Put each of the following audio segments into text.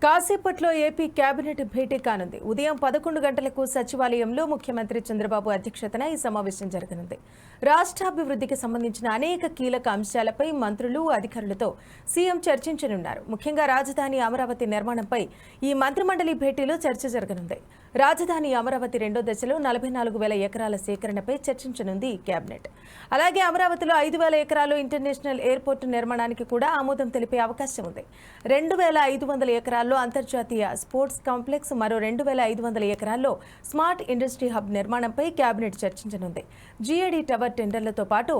కాసేపట్లో AP cabinet భేటీ కానుంది. ఉదయం 11 గంటలకు సచివాలయంలో ముఖ్యమంత్రి చంద్రబాబు అధ్యక్షతన ఈ సమావేశం జరగనుంది. రాష్ట్రాభివృద్ధికి సంబంధించిన అనేక కీలక అంశాలపై మంత్రులు, అధికారులతో సీఎం చర్చించనున్నారు. ముఖ్యంగా రాజధాని అమరావతి నిర్మాణంపై ఈ మంత్రిమండలి భేటీలో చర్చ జరగనుంది. రాజధాని అమరావతి రెండో దశలో 44,000 ఎకరాల సేకరణపై చర్చించనుంది కేబినెట్. అలాగే అమరావతిలో 5,000 ఎకరాలు ఇంటర్నేషనల్ ఎయిర్పోర్టు నిర్మాణానికి కూడా ఆమోదం తెలిపే అవకాశం ఉంది. 2,500 ఎకరాల్లో అంతర్జాతీయ స్పోర్ట్స్ కాంప్లెక్స్, మరో 2,500 ఎకరాల్లో స్మార్ట్ ఇండస్ట్రీ హబ్ నిర్మాణంపై కేబినెట్ చర్చించనుంది. జీఏడీ టవర్ టెండర్లతో పాటు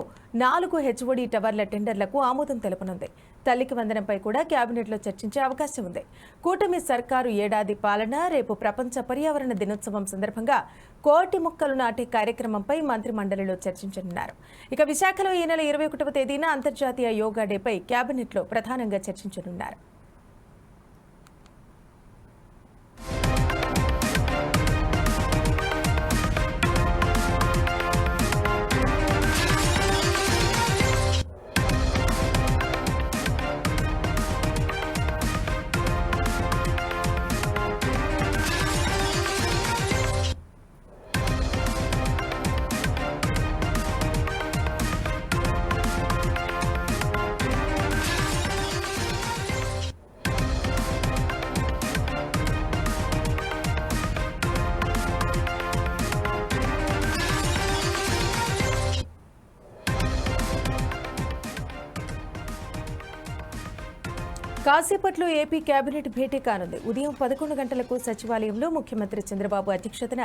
4 హెచ్ఓడీ టవర్ల టెండర్లకు ఆమోదం తెలపనుంది. తల్లికి వందనంపై కూడా కేబినెట్లో చర్చించే అవకాశం ఉంది. కూటమి సర్కారు ఏడాది పాలన, రేపు ప్రపంచ పర్యావరణ దినోత్సవం సందర్భంగా 1,00,00,000 మొక్కలు నాటే కార్యక్రమంపై మంత్రి మండలిలో చర్చించనున్నారు. ఇక విశాఖలో ఈ నెల 21వ తేదీన అంతర్జాతీయ యోగా డేపై కేబినెట్లో ప్రధానంగా చర్చించనున్నారు. కాసేపట్లో ఏపీ కేబినెట్ భేటీ కానుంది. ఉదయం 11 గంటలకు సచివాలయంలో ముఖ్యమంత్రి చంద్రబాబు అధ్యక్షతన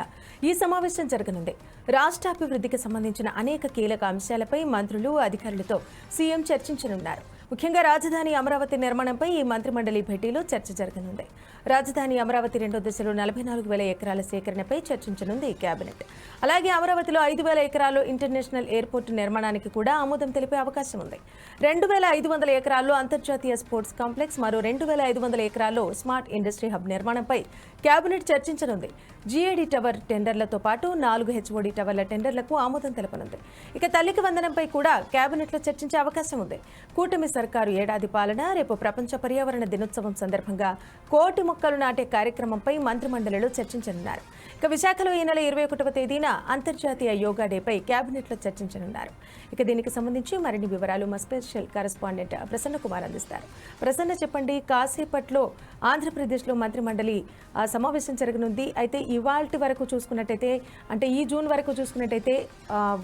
ఈ సమావేశం జరగనుంది. రాష్ట్రాభివృద్ధికి సంబంధించిన అనేక కీలక అంశాలపై మంత్రులు, అధికారులతో సీఎం చర్చించనున్నారు. ముఖ్యంగా రాజధాని అమరావతి నిర్మాణంపై ఈ మంత్రిమండలి భేటీలో చర్చ జరగనుంది. రాజధాని అమరావతి రెండో దశలో 44,000 ఎకరాల సేకరణపై చర్చించనుంది కేబినెట్. అలాగే అమరావతిలో 5,000 ఎకరాల్లో ఇంటర్నేషనల్ ఎయిర్పోర్టు నిర్మాణానికి కూడా ఆమోదం తెలిపే అవకాశం ఉంది. 2,500 ఎకరాల్లో అంతర్జాతీయ స్పోర్ట్స్ కాంప్లెక్స్, మరో 2,500 ఎకరాల్లో స్మార్ట్ ఇండస్ట్రీ హబ్ నిర్మాణంపై కేబినెట్ చర్చించనుంది. జీఏడీ టవర్ టెండర్లతో పాటు 4 హెచ్ఓడీ టవర్ల టెండర్లకు ఆమోదం తెలపనుంది. ఇక తల్లికి వందనంపై కూడా కేబినెట్లో చర్చించే అవకాశం ఉంది. కూటమి సర్కారు ఏడాది పాలన, రేపు ప్రపంచ పర్యావరణ దినోత్సవం సందర్భంగా 1,00,00,000 మొక్కలు నాటే కార్యక్రమంపై మంత్రిమండలిలో చర్చించనున్నారు. ఇక విశాఖలో ఈ నెల 21వ తేదీన అంతర్జాతీయ యోగా డేపై కేబినెట్లో చర్చించనున్నారు. ఇక దీనికి సంబంధించి మరిన్ని వివరాలు మా స్పెషల్ కరెస్పాండెంట్ ప్రసన్న కుమార్ అందిస్తారు. ప్రసన్న, చెప్పండి, కాసేపట్లో ఆంధ్రప్రదేశ్లో మంత్రిమండలి సమావేశం జరగనుంది. అయితే ఇవాల్టి వరకు చూసుకున్నట్టయితే, అంటే ఈ జూన్ వరకు చూసుకున్నట్టయితే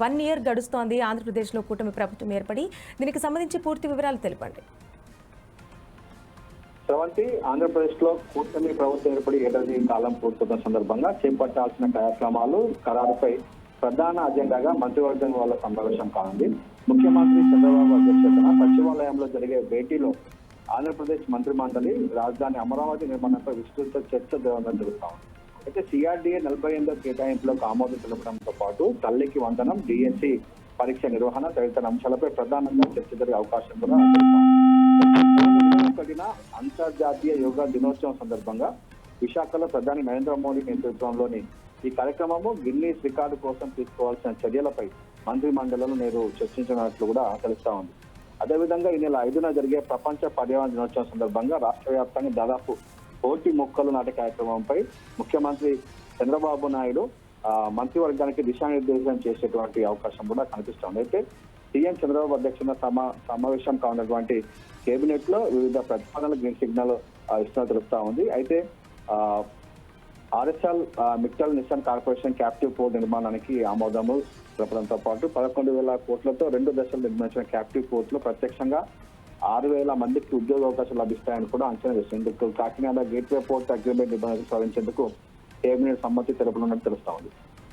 1 ఇయర్ గడుస్తోంది ఆంధ్రప్రదేశ్లో కూటమి ప్రభుత్వం ఏర్పడి. దీనికి సంబంధించి పూర్తి వివరాలు తెలపండి. శ్రవంతి, ఆంధ్రప్రదేశ్ లో కూటమి ప్రభుత్వం ఏర్పడి ఏడాది కాలం పూర్తవుతున్న సందర్భంగా చేపట్టాల్సిన కార్యక్రమాలు ఖరారుపై ప్రధాన అజెండాగా మంత్రివర్గం వాళ్ళ సమావేశం కానుంది. ముఖ్యమంత్రి చంద్రబాబు అధ్యక్షతన సచివాలయంలో జరిగే భేటీలో ఆంధ్రప్రదేశ్ మంత్రి మండలి రాజధాని అమరావతి నిర్మాణంపై విస్తృత చర్చ జరుగుతాం. అయితే సిఆర్డీఏ 48వ కేటాయింపులకు ఆమోదం తెలపడంతో పాటు తల్లికి వందనం, డిఎస్సి పరీక్ష నిర్వహణ తదితర అంశాలపై ప్రధానంగా చర్చ జరిగే అవకాశం కూడా అంతర్జాతీయ యోగా దినోత్సవం సందర్భంగా విశాఖలో ప్రధాని నరేంద్ర మోడీ నేతృత్వంలోని ఈ కార్యక్రమము గిన్నీస్ రికార్డు కోసం తీసుకోవాల్సిన చర్యలపై మంత్రి మండలిలో నేడు చర్చించినట్లు కూడా తెలుస్తా ఉంది. అదేవిధంగా ఈ నెల 5న జరిగే ప్రపంచ పర్యావరణ దినోత్సవం సందర్భంగా రాష్ట్ర వ్యాప్తంగా దాదాపు 1,00,00,000 మొక్కలు నాటే కార్యక్రమంపై ముఖ్యమంత్రి చంద్రబాబు నాయుడు మంత్రివర్గానికి దిశానిర్దేశం చేసేటువంటి అవకాశం కూడా కనిపిస్తోంది. అయితే సీఎం చంద్రబాబు అధ్యక్షతన సమావేశం కానున్నటువంటి కేబినెట్ లో వివిధ ప్రతిపాదనలు గ్రీన్ సిగ్నల్ ఇస్తున్నట్టు తెలుస్తా ఉంది. అయితే RSL Mittal Nissan corporation captive port నిర్మాణానికి ఆమోదము తెలపడంతో పాటు 11,000 కోట్లతో 2 దశలు నిర్మించిన క్యాప్టివ్ పోర్ట్ లో ప్రత్యక్షంగా 6,000 మందికి ఉద్యోగ అవకాశాలు లభిస్తాయని కూడా అంచనా వేస్తుంది. ఇందుకు కాకినాడ గేట్వే పోర్ట్ అగ్రిమెంట్ నిబంధనలు సాధించేందుకు కేబినెట్ సమ్మతి తెలపనున్నట్టు తెలుస్తా ఉంది.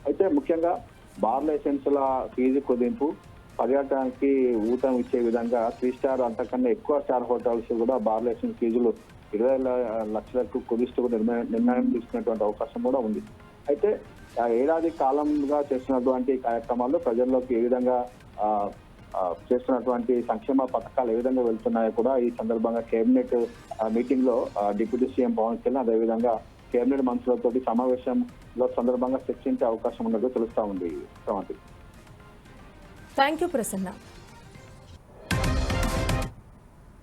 అయితే ముఖ్యంగా బార్ లైసెన్సుల ఫీజు కుదింపు, పర్యాటకానికి ఊతం ఇచ్చే విధంగా 3 స్టార్ అంతకన్నా ఎక్కువ స్టార్ హోటల్స్ కూడా బార్ లైసెన్స్ ఫీజులు 20 లక్షలకు కుదిస్తూ నిర్ణయం తీసుకునేటువంటి అవకాశం కూడా ఉంది. అయితే ఏడాది కాలంగా చేస్తున్నటువంటి కార్యక్రమాల్లో ప్రజల్లోకి ఏ విధంగా చేస్తున్నటువంటి సంక్షేమ పథకాలు ఏ విధంగా వెళ్తున్నాయో కూడా ఈ సందర్భంగా కేబినెట్ మీటింగ్ లో డిప్యూటీ సీఎం పవన్ కళ్యాణ్, అదేవిధంగా కేబినెట్ మంత్రులతో సమావేశంలో సందర్భంగా చర్చించే అవకాశం ఉన్నట్టు తెలుస్తా ఉంది. Thank you Prasanna.